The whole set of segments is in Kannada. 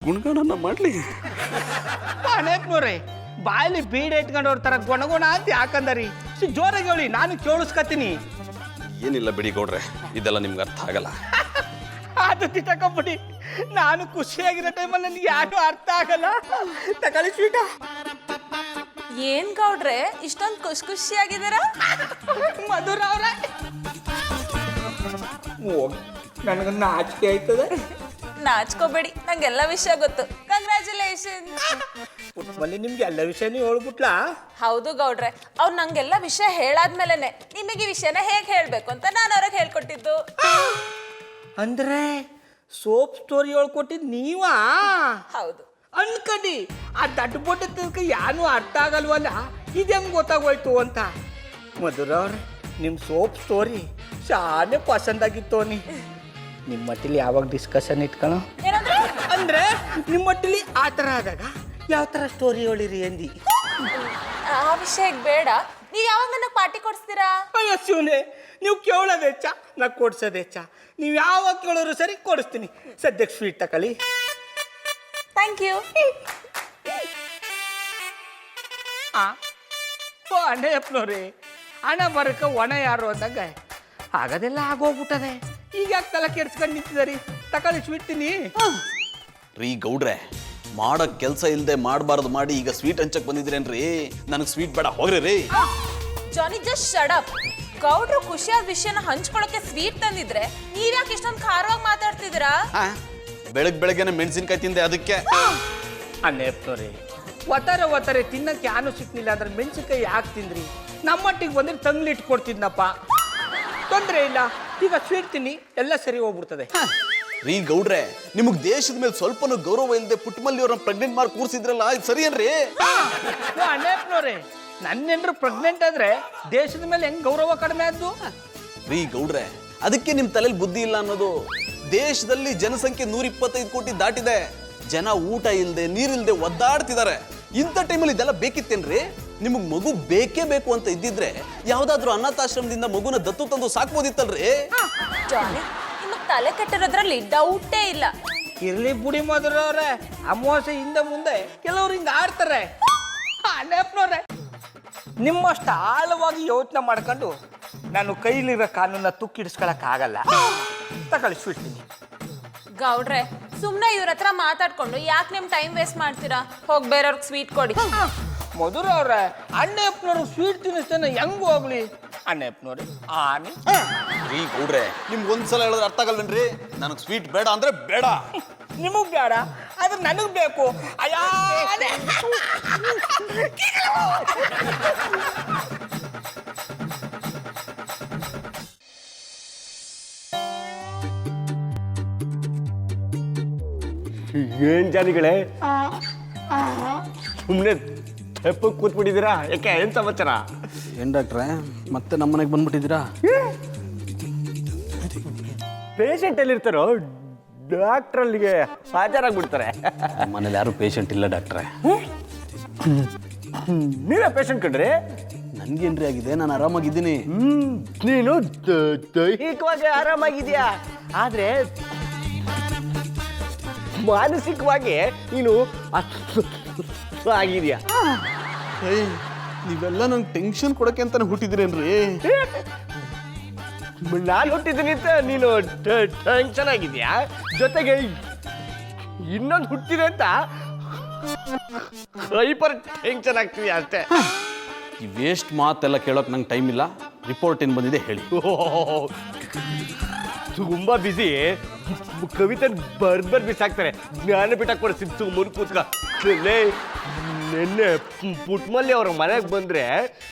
ಗುಣಗಾನ ಮಾಡ್ಲಿ. ಅನೇಕ್ನೋರೆ ಬಾಯಲ್ಲಿ ಬೀಡ ಇಟ್ಕೊಂಡು ಹೋಗ್ತಾರ ಗೊಣಗೋಣ ಅಂತ ಯಾಕಂದರಿ ಜೋರಾಗಿ ಹೇಳಿ, ನಾನು ಕೇಳಿಸ್ಕತೀನಿ. ಏನಿಲ್ಲ ಬಿಡಿ ಗೌಡ್ರೆ, ಇದೆಲ್ಲ ನಿಮ್ಗೆ ಅರ್ಥ ಆಗಲ್ಲ. ಅದು ತಿಟ್ಟಕೊಂಬಿಡಿ, ನಾನು ಖುಷಿಯಾಗಿರೋ ಟೈಮಲ್ಲಿ ನನಗೆ ಯಾರು ಅರ್ಥ ಆಗಲ್ಲ. ತಗೊಳ್ಳಿ ಸ್ವೀಟ. ಏನ್ ಗೌಡ್ರೆ ಇಷ್ಟೊಂದು ಖುಷಿಯಾಗಿದ್ದೀರ? ಮಧುರ ಅವ್ರೆ, ನನಗೆ ನಾಚಿಕೆ ಆಯ್ತದೆ. ನಾಚ್ಕೋಬೇಡಿ, ನಂಗೆಲ್ಲ ವಿಷಯ ಗೊತ್ತು. ಕಂಗ್ರ್ಯಾಚುಲೇಷನ್. ಒಟ್ನಲ್ಲಿ ನಿಮ್ಗೆ ಎಲ್ಲ ವಿಷಯನೂ ಹೇಳ್ಬಿಟ್ಲಾ? ಹೌದು ಗೌಡ್ರೆ, ಅವ್ರು ನಂಗೆಲ್ಲ ವಿಷಯ ಹೇಳಾದ್ಮೇಲೆನೆ ನಿಮಗೆ ವಿಷಯನ ಹೇಗೆ ಹೇಳ್ಬೇಕು ಅಂತ ನಾನು ಅವ್ರಿಗೆ ಹೇಳ್ಕೊಟ್ಟಿದ್ದು. ಅಂದ್ರೆ ಸೋಪ್ ಸ್ಟೋರಿ ಹೇಳ್ಕೊಟ್ಟಿದ್ ನೀವಾ? ಹೌದು. ಅನ್ಕಡಿ ಆ ದಡ್ಡ ಬೊಟ್ಟ ತನಕ ಯಾನು ಅರ್ಥ ಆಗಲ್ವಲ್ಲ, ಇದೆಂಗ್ ಗೊತ್ತಾಗೋಯ್ತು ಅಂತ. ಮಧುರ ಅವ್ರೆ, ನಿಮ್ಮ ಸೋಪ್ ಸ್ಟೋರಿ ಶಾನೆ ಪಸಂದಾಗಿತ್ತು. ನಿಮ್ಮ ಮಟ್ಟಿಲಿ ಯಾವಾಗ ಡಿಸ್ಕಷನ್ ಇಟ್ಕೊಳ್ಳೋ ಏನಂದ್ರೆ? ಅಂದ್ರೆ ನಿಮ್ಮ ಮಟ್ಟಿಲಿ ಆ ಥರ ಆದಾಗ ಯಾವ ಥರ ಸ್ಟೋರಿ ಹೇಳಿರಿ ಅಂದಿ. ಆ ವಿಷಯಕ್ಕೆ ಬೇಡ, ನೀವು ಯಾವಾಗ ನನಗೆ ಪಾರ್ಟಿ ಕೊಡಿಸ್ತೀರಾ? ಅಯ್ಯೋ ಶಿವನೇ, ನೀವು ಕೇಳೋದು ಹೆಚ್ಚ, ನಾ ಕೊಡ್ಸೋದು ಹೆಚ್ಚ. ನೀವು ಯಾವಾಗ ಕೇಳೋರು ಸರಿ ಕೊಡಿಸ್ತೀನಿ. ಸದ್ಯಕ್ಕೆ ಸ್ವೀಟ್ ತಗೊಳ್ಳಿ. Thank you. ಅಣ್ಣಪ್ಪನವ್ರಿ, ಹಣ ಬರಕ ಒಣ ಯಾರು ಅಂದಂಗ ಆಗದೆಲ್ಲ ಆಗೋಗ್ಬಿಟ್ಟದೆ. ಈಗ ಯಾಕೆ ತಲೆ ಕೆಡ್ಸ್ಕೊಂಡು ನಿಂತಿದಾರಿ? ತಗೊಳ್ಳಿ ಸ್ವೀಟ್ತೀನಿ. ರೀ ಗೌಡ್ರೆ, ಮಾಡಕ್ ಕೆಲಸ ಇಲ್ಲದೆ ಮಾಡಬಾರ್ದು ಮಾಡಿ ಈಗ ಸ್ವೀಟ್ ಹಂಚಕ್ ಬಂದಿದ್ರೇನ್ರಿ? ನನಗೆ ಸ್ವೀಟ್ ಬೇಡ, ಹೋಗ್ರಿ ರೀ. ಜಾನಿ ಜಸ್ಟ್ ಶಟ್ ಅಪ್. ಗೌಡ್ರು ಖುಷಿಯಾದ ವಿಷಯನ ಹಂಚ್ಕೊಳಕ್ಕೆ ಸ್ವೀಟ್ ತಂದಿದ್ರೆ ನೀವ್ಯಾಕೆ ಇಷ್ಟೊಂದು ಖಾರವಾಗಿ ಮಾತಾಡ್ತಿದ್ದೀರಾ? ಬೆಳಗ್ಗೆನೆ ಮೆಣಸಿನ್ಕಾಯಿ ತಿಂದೆ ಅದಕ್ಕೆ. ಅಣ್ಣಪ್ಪನವ್ರಿ, ಒತ್ತಾರೆ ತಿನ್ನಕ್ಕೆ ಯಾನು ಸಿಕ್ಲಿಲ್ಲ ಅಂದ್ರೆ ಮೆಣಸಿನ್ಕಾಯಿ ಯಾಕೆ ತಿಂದ್ರಿ? ನಮ್ಮಟ್ಟಿಗೆ ಬಂದ್ರೆ ತಂಗ್ಲಿ ಇಟ್ಕೊಡ್ತಿದ್ನಪ್ಪ, ತೊಂದರೆ ಇಲ್ಲ. ಈಗ ಸ್ವೀಟ್ ತಿನ್ನಿ, ಎಲ್ಲ ಸರಿ ಹೋಗ್ಬಿಡ್ತದೆ. ರೀ ಗೌಡ್ರೆ, ನಿಮಗ್ ದೇಶದ ಮೇಲೆ ಸ್ವಲ್ಪನೂ ಗೌರವ ಇಲ್ಲದೆ ಪುಟ್ಟಮಲ್ಲಿ ಅವ್ರನ್ನ ಪ್ರೆಗ್ನೆಂಟ್ ಮಾಡಿ ಕೂರ್ಸಿದ್ರಲ್ಲ, ಇದು ಸರಿ ಏನ್ರಿ? ಅಣ್ಣಪ್ಪನವ್ರಿ, ನನ್ನೇನ್ರು ಪ್ರೆಗ್ನೆಂಟ್ ಆದ್ರೆ ದೇಶದ ಮೇಲೆ ಹೆಂಗ್ ಗೌರವ ಕಡಿಮೆ ಆದ್ದು? ರೀ ಗೌಡ್ರೆ, ಅದಕ್ಕೆ ನಿಮ್ ತಲೆಯಲ್ಲಿ ಬುದ್ಧಿ ಇಲ್ಲ ಅನ್ನೋದು. ದೇಶದಲ್ಲಿ ಜನಸಂಖ್ಯೆ 125 ಕೋಟಿ ದಾಟಿದೆ. ಜನ ಊಟ ಇಲ್ಲದೆ ನೀರಿಲ್ದೆ ಒದ್ದಾಡ್ತಿದ್ದಾರೆ. ಇಂಥ ಟೈಮಲ್ಲಿ ಇದೆಲ್ಲ ಬೇಕಿತ್ತೇನ್ರಿ? ನಿಮಗ್ ಮಗು ಬೇಕೇ ಬೇಕು ಅಂತ ಇದ್ದಿದ್ರೆ ಯಾವ್ದಾದ್ರು ಅನಾಥಾಶ್ರಮದಿಂದ ಮಗುನ ದತ್ತು ತಂದು ಸಾಕ್ಬೋದಿತ್ತಲ್ರಿ? ಜಾನಿ, ನಿಮಗ್ ತಲೆ ಕೆಟ್ಟಿರೋದ್ರಲ್ಲಿ ಡೌಟೇ ಇಲ್ಲ. ಇರ್ಲಿ ಬುಡಿ ಮಧುರವ್ರೆ, ಅಮಾವಾಸ್ಯೆ ಹಿಂದೆ ಮುಂದೆ ಕೆಲವ್ರು ಹಿಂಗ ಆಡ್ತಾರೆ. ಅಣ್ಣಪ್ಪನವ್ರೆ, ನಿಮ್ಮಷ್ಟು ಆಳವಾಗಿ ಯೋಚನೆ ಮಾಡ್ಕೊಂಡು ನಾನು ಕೈಲಿರೋ ಕಾನೂನ ತುಕ್ಕಿಡಿಸ್ಕೊಳಕ್ ಆಗಲ್ಲ. ತಗೊಳ್ಳಿ ಸ್ವೀಟ್ ತಿನ್ನಿ. ಗೌಡ್ರೆ, ಸುಮ್ನೆ ಇವ್ರ ಹತ್ರ ಮಾತಾಡ್ಕೊಂಡು ಯಾಕೆ ನಿಮ್ ಟೈಮ್ ವೇಸ್ಟ್ ಮಾಡ್ತೀರಾ? ಹೋಗ್ ಬೇರೆಯವ್ರಿಗೆ ಸ್ವೀಟ್ ಕೊಡಿ. ಮಧುರ ಅವ್ರೆ, ಅಣ್ಣಪ್ಪನವ್ರು ಸ್ವೀಟ್ ತಿನ್ನಿಸ್ತಾನೆ ಹೆಂಗ್ ಹೋಗ್ಲಿ? ಅಣ್ಣಪ್ಪನವ್ರಿ ಆನೆ. ರೀ ಗೌಡ್ರೆ, ನಿಮ್ಗೆ ಒಂದ್ಸಲ ಹೇಳಿದ್ರೆ ಅರ್ಥ ಆಗಲ್ವೇನ್ರಿ? ನನಗೆ ಸ್ವೀಟ್ ಬೇಡ ಅಂದ್ರೆ ಬೇಡ. ನಿಮಗ್ ಬೇಡ, ಆದ್ರೆ ನನಗ್ ಬೇಕು. ಅಯ್ಯಾ, ಏನ್ ಜಾನಿಗಳೇ, ಸುಮ್ಮನೆ ತೆಪ್ಪ ಕೂತ್ಬಿಟ್ಟಿದ್ದೀರಾ? ಯಾಕೆ, ಏನ್ ಸಮಾಚಾರ? ಏನ್ ಡಾಕ್ಟ್ರೆ, ಮತ್ತೆ ನಮ್ಮನೆಗೆ ಬಂದ್ಬಿಟ್ಟಿದ್ದೀರಾ? ಪೇಷಂಟ್ ಎಲ್ಲಿರ್ತಾರೋ ಡಾಕ್ಟರ್ ಅಲ್ಲಿಗೆ ಹಾಜರಾಗ್ಬಿಡ್ತಾರೆ. ಮನೇಲಿ ಯಾರು ಪೇಷಂಟ್ ಇಲ್ಲ ಡಾಕ್ಟ್ರೆ. ನೀವೇ ಪೇಷಂಟ್ ಕಂಡ್ರಿ? ನನ್ಗೇನ್ರಿ ಆಗಿದೆ? ನಾನು ಆರಾಮಾಗಿದ್ದೀನಿ. ನೀನು ದೈಹಿಕವಾಗಿ ಆರಾಮಾಗಿದ್ಯಾ, ಆದ್ರೆ ಮಾನಸಿಕವಾಗಿ ನೀನು ಆಗಿದ್ಯಾ. ನೀವೆಲ್ಲ ನಂಗೆ ಟೆನ್ಷನ್ ಕೊಡಕ್ಕೆ ಅಂತಾನೆ ಹುಟ್ಟಿದ್ರೇನ್ರಿ? ನಾನು ಹುಟ್ಟಿದ್ದೀನಿ ಅಂತ ನೀನು ಟೆನ್ಷನ್ ಆಗಿದ್ಯಾ? ಜೊತೆಗೆ ಇನ್ನೊಂದು ಹುಟ್ಟಿದೆ ಅಂತ ಹೈಪರ್ ಟೆನ್ಷನ್ ಆಗ್ತಿದ್ಯಾ ಅಷ್ಟೇ. ಈ ವೇಸ್ಟ್ ಮಾತೆಲ್ಲ ಕೇಳೋಕೆ ನಂಗೆ ಟೈಮ್ ಇಲ್ಲ. ರಿಪೋರ್ಟ್ ಏನು ಬಂದಿದೆ ಹೇಳಿ. ತುಂಬಾ ಬಿಸಿ, ಕವಿತೆ ಬರ್ಬರ್ ಬಿಸಾಕ್ತಾರೆ. ಜ್ಞಾನಪೀಠ ಕೊಡಿಸಿದ್ದು ಸುಮ್ಮನೆ ಕೂತ್ಕ. ನಿನ್ನೆ ಪುಟ್ಮಲ್ಲಿ ಅವ್ರ ಮನೆಗೆ ಬಂದ್ರೆ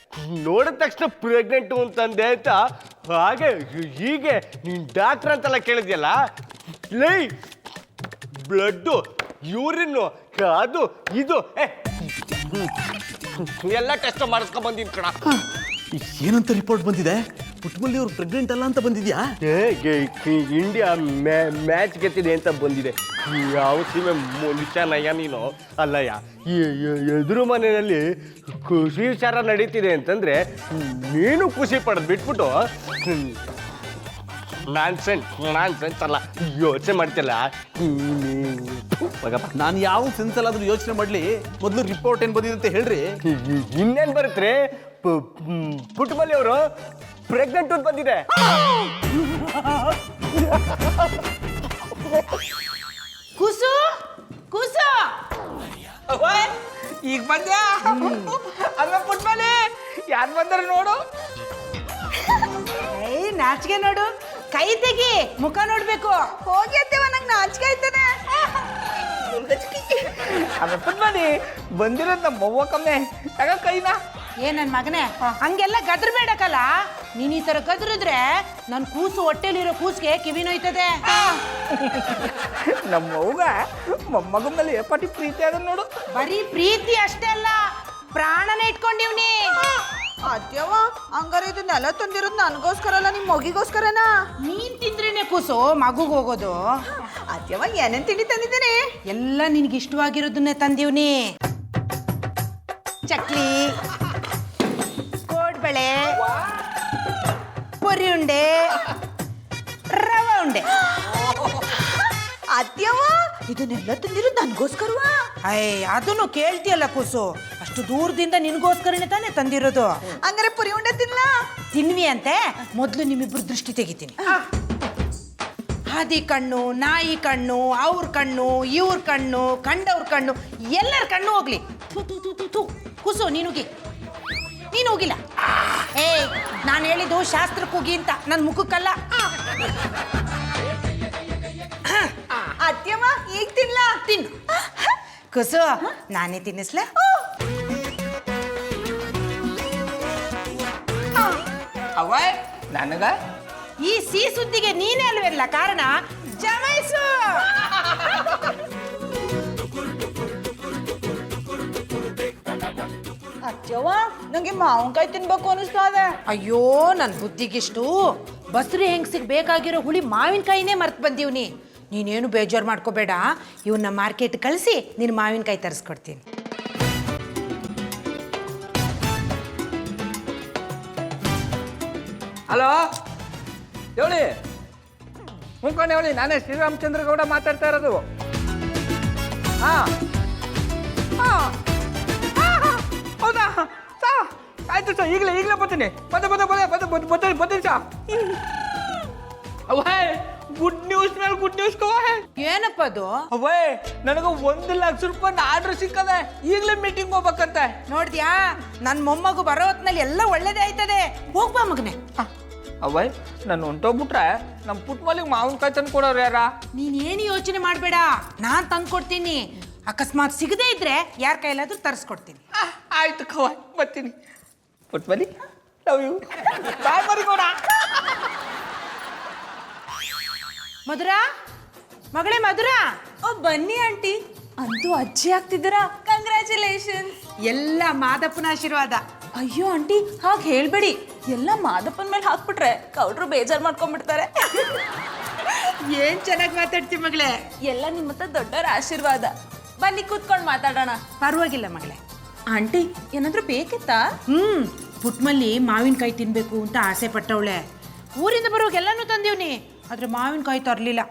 ನೋಡಿದ ತಕ್ಷಣ ಪ್ರೆಗ್ನೆಂಟು ಅಂತಂದೆ ಅಂತ, ಹಾಗೆ ಹೀಗೆ ನೀನ್ ಡಾಕ್ಟರ್ ಅಂತೆಲ್ಲ ಕೇಳಿದ್ಯಲ್ಲ, ಲೈ ಬ್ಲಡ್ಡು, ಯೂರಿನ್ನು, ಅದು ಇದು ಎಲ್ಲ ಟೆಸ್ಟ್ ಮಾಡಿಸ್ಕೊಂಡ್ ಬಂದಿನ್ ಕಣ. ಏನಂತ ರಿಪೋರ್ಟ್ ಬಂದಿದೆ? ಪುಟ್ಮಲ್ಲಿ ಅವ್ರು ಪ್ರೆಗ್ನೆಂಟ್ ಅಲ್ಲ ಅಂತ ಬಂದಿದ್ಯಾ? ಇಂಡಿಯಾ ಮ್ಯಾಚ್ ಗೆದ್ದಿದೆ ಅಂತ ಬಂದಿದೆ. ಯಾವ ಸೀಮೆ ಮನುಷ್ಯನಯ್ಯ ನೀನು ಅಲ್ಲಯ್ಯ. ಎದುರು ಮನೆಯಲ್ಲಿ ಖುಷಿ ವಿಚಾರ ನಡೀತಿದೆ ಅಂತಂದ್ರೆ ನೀನು ಖುಷಿ ಪಡೆದು ಬಿಟ್ಬಿಟ್ಟು ನಾನ್ಸೆನ್ಸ್ ಅಲ್ಲ ಯೋಚನೆ ಮಾಡ್ತಿಲ್ಲ. ನಾನು ಯಾವ ಸೆನ್ಸಲ್ಲಾದ್ರೂ ಯೋಚನೆ ಮಾಡ್ಲಿ, ಮೊದಲು ರಿಪೋರ್ಟ್ ಏನ್ ಬಂದಿದೆ ಅಂತ ಹೇಳ್ರಿ. ಇನ್ನೇನ್ ಬರುತ್ತೆ ಪುಟ್ಟಮಲ್ಲಿ ಅವರು ಪ್ರೆಗ್ನೆಂಟ್ ಅಂತ ಬಂದಿದೆ. ಕೂಸು ಕೂಸು ಈಗ ಬಂದ್ಯಾ? ಅಲ್ಲ ಪುಟ್ಮಲಿ, ಯಾರು ಬಂದ್ರೆ ನೋಡು. ಏಯ್ ನಾಚಿಕೆ ನೋಡು, ಕೈ ತೆಗಿ, ಮುಖ ನೋಡ್ಬೇಕು. ಹೋಗಿ ಅತ್ತೇವ, ನಂಗೆ ನಾಚಿಕೆ ಆಯ್ತದೆ. ಅಲ್ಲ ಪುಟ್ಮಲಿ, ಬಂದಿರೋದು ನಮ್ಮ ಅವ್ವ ಕಮ್ಮೆ. ತಗ ಕೈನಾ. ಏ ನನ್ನ ಮಗನೇ, ಹಂಗೆಲ್ಲ ಗದ್ರಬೇಡಕಲ್ಲ. ನೀನ್ ಈ ತರ ಗದ್ರಿದ್ರೆ ನನ್ನ ಕೂಸು ಹೊಟ್ಟೆಲಿರೋ ಕೂಸ್ಗೆ ಕಿವಿ ನೋಯ್ತದೆ. ನಮ್ಮ ಅವ್ಗ ಮೊಮ್ಮಗನ ಮೇಲೆ ಏಪಾಟಿ ಪ್ರೀತಿ ಅದ ನೋಡು. ಬರೀ ಪ್ರೀತಿ ಅಷ್ಟೇ ಅಲ್ಲ, ಪ್ರಾಣನ ಇಟ್ಕೊಂಡಿವ್ನಿ. ಅದ್ಯವ ಹಂಗಾರೆ ಇದನ್ನೆಲ್ಲ ತಂದಿರೋದು ನನಗೋಸ್ಕರ ಅಲ್ಲ, ನಿಮ್ಮ ಮಗಿಗೋಸ್ಕರನಾ? ನೀನ್ ತಿಂದ್ರೇನೆ ಕೂಸು ಮಗುಗ್ ಹೋಗೋದು. ಅದ್ಯವ ಏನೇನ್ ತಿಂಡಿ ತಂದಿದ್ದೀನಿ? ಎಲ್ಲ ನಿನ್ಗೆ ಇಷ್ಟವಾಗಿರೋದನ್ನೇ ತಂದೀವ್ನಿ. ಚಕ್ಲಿ, ಕೋಡ್ಬಳೆ, ಪುರಿ ಉಂಡೆ, ರವೆ ಉಂಡೆ. ಅದ್ಯವ ಇದನ್ನೆಲ್ಲ ತಂದಿರೋದು ನನಗೋಸ್ಕರವಾ? ಅದನ್ನು ಕೇಳ್ತೀಯಲ್ಲ ಕೂಸು, ಅಷ್ಟು ದೂರದಿಂದ ನಿನ್ಗೋಸ್ಕರನೇ ತಾನೇ ತಂದಿರೋದು. ಹಂಗಾರೆ ಪುರಿ ಉಂಡೆ ತಿನ್ಲ? ತಿನ್ವಿ ಅಂತೆ, ಮೊದಲು ನಿಮ್ಮಿಬ್ರು ದೃಷ್ಟಿ ತೆಗಿತೀನಿ. ಹದಿ ಕಣ್ಣು, ನಾಯಿ ಕಣ್ಣು, ಅವ್ರ ಕಣ್ಣು, ಇವ್ರ ಕಣ್ಣು, ಕಂಡವ್ರ ಕಣ್ಣು, ಎಲ್ಲರ ಕಣ್ಣು ಹೋಗ್ಲಿ. ಥು ಥು ಥು ಥು ಥು. ಕೂಸು ನೀನುಗಿ, ನೀನು ಹೋಗಿಲ್ಲ. ಏಯ್, ನಾನು ಹೇಳಿದ್ದು ಶಾಸ್ತ್ರಕ್ಕೆ ಹೋಗಿ ಅಂತ, ನನ್ನ ಮುಖಕ್ಕಲ್ಲ. ಅದ್ಯವ ಈಗ ತಿನ್ಲ? ತಿನ್ನು ಕೂಸು, ನಾನೇ ತಿನ್ನಿಸ್ಲ. ಅವ್ವ ನನಗ ಈ ಸಿಹಿ ಸುದ್ದಿಗೆ ನೀನೇ ಅಲ್ವೆಲ್ಲ ಕಾರಣ. ಜಮಾಯಿಸು. ಅದ್ಯವ ನಂಗೆ ಮಾವಿನಕಾಯಿ ತಿನ್ಬೇಕು ಅನಿಸ್ತಾ ಇದೆ. ಅಯ್ಯೋ, ನನ್ನ ಬುದ್ಧಿಗಿಷ್ಟು ಬಸ್ರಿ ಹೆಂಗ್ಸಿಗೆ ಬೇಕಾಗಿರೋ ಹುಳಿ ಮಾವಿನಕಾಯಿನೇ ಮರ್ತು ಬಂದೀವ್ನಿ. ನೀನೇನು ಬೇಜಾರು ಮಾಡ್ಕೋಬೇಡ, ಇವನ್ನ ಮಾರ್ಕೆಟ್ ಕಳಿಸಿ ನೀನು ಮಾವಿನಕಾಯಿ ತರಿಸ್ಕೊಡ್ತೀನಿ. ಹಲೋ ಹೇಳಿ, ಮುಂಕೊಂಡು ಹೇಳಿ, ನಾನೇ ಶ್ರೀರಾಮಚಂದ್ರ ಗೌಡ ಮಾತಾಡ್ತಾ ಇರೋದು. ಹಾ ಹೌದಾ? ಆಯ್ತು ಸರ್, ಈಗಲೇ ಬರ್ತೀನಿ. ಬರ್ತೀನಿ ಸಾ. ಅವೇ ಗುಡ್ ನ್ಯೂಸ್ ಮೇಲೆ ಗುಡ್ ನ್ಯೂಸ್ ಕವೇ. ಏನಪ್ಪ ಅದು? ಅವೇ ನನಗೆ 1 ಲಕ್ಷ ರೂಪಾಯಿ ಆರ್ಡರ್ ಸಿಕ್ಕದೆ. ಈಗಲೇ ಮೀಟಿಂಗ್ ಹೋಗ್ಬೇಕಂತೆ. ನೋಡ್ದ್ಯಾ, ನನ್ನ ಮೊಮ್ಮಗು ಬರೋ ಹೊತ್ನಲ್ಲಿ ಎಲ್ಲ ಒಳ್ಳೇದೇ ಆಯ್ತದೆ. ಹೋಗ್ಬಾ ಮಗನೆ. ಅವೇ ನಾನು ಹೊಂಟೋಗ್ಬಿಟ್ರೆ ನಮ್ಮ ಪುಟ್ಮಲಿಗೆ ಮಾವಿನಕಾಯಿ ತಂದು ಕೊಡೋರು ಯಾರ? ನೀನೇನು ಯೋಚನೆ ಮಾಡಬೇಡ, ನಾನು ತಂದು ಕೊಡ್ತೀನಿ. ಅಕಸ್ಮಾತ್ ಸಿಗದೇ ಇದ್ರೆ ಯಾರ ಕೈಲಾದ್ರೂ ತರಿಸ್ಕೊಡ್ತೀನಿ. ಆಯ್ತು ಕವ, ಬರ್ತೀನಿ. Puttamalli love you. ಬಾಯ್ ಮರಿಗೋಣ. ಮಧುರಾ, ಮಗಳೇ ಮಧುರಾ. ಓ ಬನ್ನಿ ಆಂಟಿ, ಅಂತೂ ಅಜ್ಜಿ ಆಗ್ತಿದ್ದೀರಾ. ಕಂಗ್ರ್ಯಾಚುಲೇಷನ್. ಎಲ್ಲ ಮಾದಪ್ಪನ ಆಶೀರ್ವಾದ. ಅಯ್ಯೋ ಆಂಟಿ, ಹಾಗೆ ಹೇಳ್ಬೇಡಿ. ಎಲ್ಲ ಮಾದಪ್ಪನ ಮೇಲೆ ಹಾಕ್ಬಿಟ್ರೆ ಕೌಡ್ರು ಬೇಜಾರು ಮಾಡ್ಕೊಂಡ್ಬಿಡ್ತಾರೆ. ಏನ್ ಚೆನ್ನಾಗಿ ಮಾತಾಡ್ತಿ ಮಗಳೇ. ಎಲ್ಲ ನಿಮ್ಮ ಹತ್ರ ದೊಡ್ಡವರ ಆಶೀರ್ವಾದ. ಬನ್ನಿ ಕೂತ್ಕೊಂಡು ಮಾತಾಡೋಣ. ಪರವಾಗಿಲ್ಲ ಮಗಳೇ. ಆಂಟಿ, ಏನಾದ್ರೂ ಬೇಕಿತ್ತಾ? ಪುಟ್ಮಲ್ಲಿ ಮಾವಿನಕಾಯಿ ತಿನ್ಬೇಕು ಅಂತ ಆಸೆ ಪಟ್ಟವಳೆ. ಊರಿಂದ ಬರೋಗೆಲ್ಲನೂ ತಂದೀವ್ನಿ, ಆದ್ರೆ ಮಾವಿನಕಾಯಿ ತರಲಿಲ್ಲ.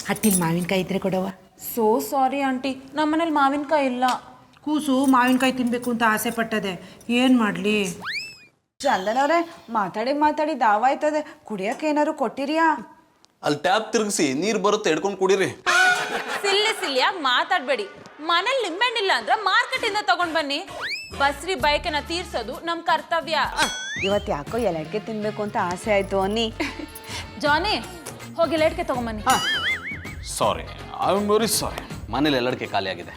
ಹಟ್ಟಿಲಿ ಮಾವಿನಕಾಯಿ ಇದ್ರೆ ಕೊಡವ. ಸೋ ಸಾರಿ ಆಂಟಿ, ನಮ್ಮನೇಲಿ ಮಾವಿನಕಾಯಿ ಇಲ್ಲ. ಕೂಸು ಮಾವಿನಕಾಯಿ ತಿನ್ಬೇಕು ಅಂತ ಆಸೆ ಪಟ್ಟದೆ, ಏನ್ ಮಾಡ್ಲಿ? ಚಂದನ್ ಅವ್ರೆ, ಮಾತಾಡಿ ದಾವಾಯ್ತದೆ. ಕುಡಿಯಕ್ಕೆ ಏನಾದ್ರು ಕೊಟ್ಟಿರಿಯಾ? ಅಲ್ಲಿ ಟ್ಯಾಪ್ ತಿರುಗಿಸಿ ನೀರು ಬರುತ್ತೆ, ಹಿಡ್ಕೊಂಡು ಕುಡೀರಿ. ಸಿಲ್ಲಿಯಾಗಿ ಮಾತಾಡ್ಬೇಡಿ. ಮನೇಲಿ ನಿಂಬೆಹಣ್ಣಿಲ್ಲ ಅಂದ್ರೆ ಮಾರ್ಕೆಟ್ ಇಂದ ತಗೊಂಡ್ ಬನ್ನಿ. ಬಸ್ರಿ ಬೈಕನ್ನ ತೀರ್ಸೋದು ನಮ್ ಕರ್ತವ್ಯ. ಇವತ್ತು ಯಾಕೋ ಎಲೆಡ್ಗೆ ತಿನ್ಬೇಕು ಅಂತ ಆಸೆ ಆಯ್ತು ಅನ್ನಿ. ಜಾನಿ, ಹೋಗಿ ಲೇಟ್ಗೆ ತಗೊಂಬನ್ನಿ. ಸಾರಿ, ಐ ಆಮ್ ವೆರಿ ಸಾರಿ. ಮನೇಲಿ ಎಲ್ಲಡಿಕೆ ಖಾಲಿ ಆಗಿದೆ.